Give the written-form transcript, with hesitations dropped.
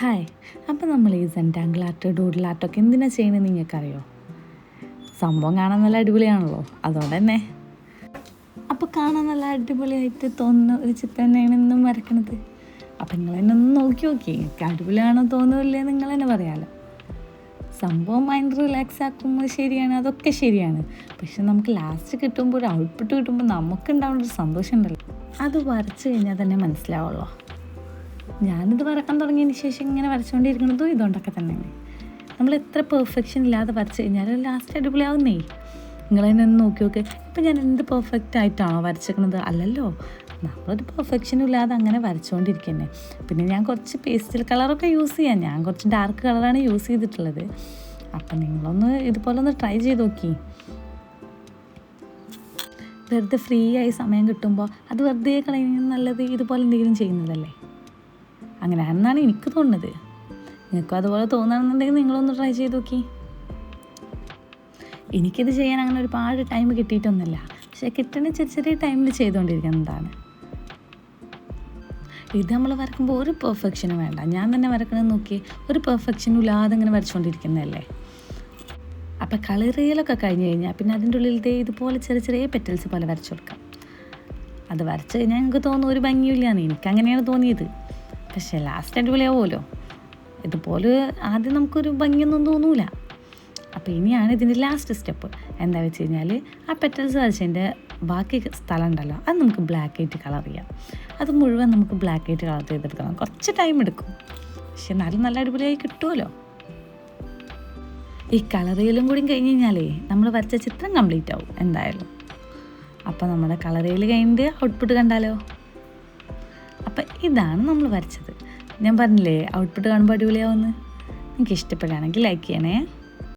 Hi, അപ്പോൾ നമ്മൾ ഈ സെൻറ്റാങ്കിൾ ആർട്ട് ഡൂഡിൽ ആർട്ടൊക്കെ എന്തിനാണ് ചെയ്യുന്നത് നിങ്ങൾക്കറിയോ? സംഭവം കാണാൻ നല്ല അടിപൊളിയാണല്ലോ, അതുകൊണ്ട് തന്നെ. അപ്പോൾ കാണാൻ നല്ല അടിപൊളിയായിട്ട് തോന്നുന്ന ഒരു ചിത്രം തന്നെയാണ് ഇന്നും വരയ്ക്കണത്. അപ്പം നിങ്ങൾ എന്നെ ഒന്ന് നോക്കി എനിക്ക് അടിപൊളിയാണോ തോന്നുന്നില്ലേ നിങ്ങൾ തന്നെ പറയാമല്ലോ. സംഭവം മൈൻഡ് റിലാക്സ് ആക്കുമ്പോൾ ശരിയാണ്, അതൊക്കെ ശരിയാണ്. പക്ഷെ നമുക്ക് ലാസ്റ്റ് കിട്ടുമ്പോൾ ഒരു ഔട്ട്പുട്ട് കിട്ടുമ്പോൾ നമുക്കുണ്ടാവുന്ന ഒരു സന്തോഷം ഉണ്ടല്ലോ, അത് വരച്ച് കഴിഞ്ഞാൽ തന്നെ മനസ്സിലാവുള്ളൂ. ഞാനിത് വരക്കാൻ തുടങ്ങിയതിന് ശേഷം ഇങ്ങനെ വരച്ചുകൊണ്ടിരിക്കുന്നതും ഇതുകൊണ്ടൊക്കെ തന്നെയാണ്. നമ്മൾ എത്ര പെർഫെക്ഷൻ ഇല്ലാതെ വരച്ച് കഴിഞ്ഞാൽ ലാസ്റ്റ് അടിപൊളിയാവുന്നേ. നിങ്ങളതിനെ ഒന്ന് നോക്കി ഇപ്പം ഞാൻ എന്ത് പെർഫെക്റ്റ് ആയിട്ടാണോ വരച്ചിരിക്കുന്നത്? അല്ലല്ലോ, നമ്മളൊരു പെർഫെക്ഷനും ഇല്ലാതെ അങ്ങനെ വരച്ചുകൊണ്ടിരിക്കുന്നത്. പിന്നെ ഞാൻ കുറച്ച് പേസ്റ്റൽ കളറൊക്കെ യൂസ് ചെയ്യാം. ഞാൻ കുറച്ച് ഡാർക്ക് കളറാണ് യൂസ് ചെയ്തിട്ടുള്ളത്. അപ്പം നിങ്ങളൊന്ന് ഇതുപോലെ ഒന്ന് ട്രൈ ചെയ്ത് നോക്കി. വെറുതെ ഫ്രീ ആയി സമയം കിട്ടുമ്പോൾ അത് വെറുതെ കളയുന്നത് നല്ലത് ഇതുപോലെ എന്തെങ്കിലും ചെയ്യുന്നതല്ലേ. അങ്ങനെയാണെന്നാണ് എനിക്ക് തോന്നുന്നത്. നിങ്ങൾക്കും അതുപോലെ തോന്നുകയാണെന്നുണ്ടെങ്കിൽ നിങ്ങളൊന്ന് ട്രൈ ചെയ്ത് നോക്കി. എനിക്കിത് ചെയ്യാൻ അങ്ങനെ ഒരുപാട് ടൈം കിട്ടിയിട്ടൊന്നുമില്ല, പക്ഷേ കിട്ടുന്ന ചെറിയ ടൈമിൽ ചെയ്തുകൊണ്ടിരിക്കുന്നതാണ്. ഇത് നമ്മൾ വരക്കുമ്പോൾ ഒരു പെർഫെക്ഷനും വേണ്ട. ഞാൻ തന്നെ വരക്കണമെന്ന് നോക്കി ഒരു പെർഫെക്ഷനും ഇല്ലാതെ ഇങ്ങനെ വരച്ചുകൊണ്ടിരിക്കുന്നതല്ലേ. അപ്പം കളറിയലൊക്കെ കഴിഞ്ഞ് കഴിഞ്ഞാൽ പിന്നെ അതിൻ്റെ ഉള്ളിലത്തെ ഇതുപോലെ ചെറിയ പെറ്റൽസ് പോലെ വരച്ചു കൊടുക്കാം. അത് വരച്ച് കഴിഞ്ഞാൽ എനിക്ക് തോന്നുന്നു ഒരു ഭംഗിയില്ലാന്ന്. എനിക്കങ്ങനെയാണ് തോന്നിയത്. പക്ഷേ ലാസ്റ്റ് അടിപൊളിയാവുമല്ലോ. ഇതുപോലെ ആദ്യം നമുക്കൊരു ഭംഗിയൊന്നും തോന്നൂല. അപ്പോൾ ഇനിയാണ് ഇതിൻ്റെ ലാസ്റ്റ് സ്റ്റെപ്പ്. എന്താ വെച്ച് കഴിഞ്ഞാൽ ആ പെറ്റൽസ് വരച്ചതിൻ്റെ ബാക്കി സ്ഥലം ഉണ്ടല്ലോ, അത് നമുക്ക് ബ്ലാക്ക് ആയിട്ട് കളർ ചെയ്യാം. അത് മുഴുവൻ നമുക്ക് ബ്ലാക്ക് ആയിട്ട് കളർ ചെയ്തെടുക്കണം. കുറച്ച് ടൈം എടുക്കും, പക്ഷെ എന്നാലും നല്ല അടിപൊളിയായി കിട്ടുമല്ലോ. ഈ കളർ ചെയ്യലും കൂടി കഴിഞ്ഞ് കഴിഞ്ഞാലേ നമ്മൾ വരച്ച ചിത്രം കംപ്ലീറ്റ് ആവും എന്തായാലും. അപ്പോൾ നമ്മുടെ കളർ ചെയ്യൽ കഴിഞ്ഞിട്ട് ഔട്ട്പുട്ട് കണ്ടാലോ. അപ്പം ഇതാണ് നമ്മൾ വരച്ചത്. ഞാൻ പറഞ്ഞില്ലേ ഔട്ട്പുട്ട് കാണുമ്പോൾ അടിപൊളിയാവുമെന്ന്. നിങ്ങൾക്ക് ഇഷ്ടപ്പെടുകയാണെങ്കിൽ ലൈക്ക് ചെയ്യണേ.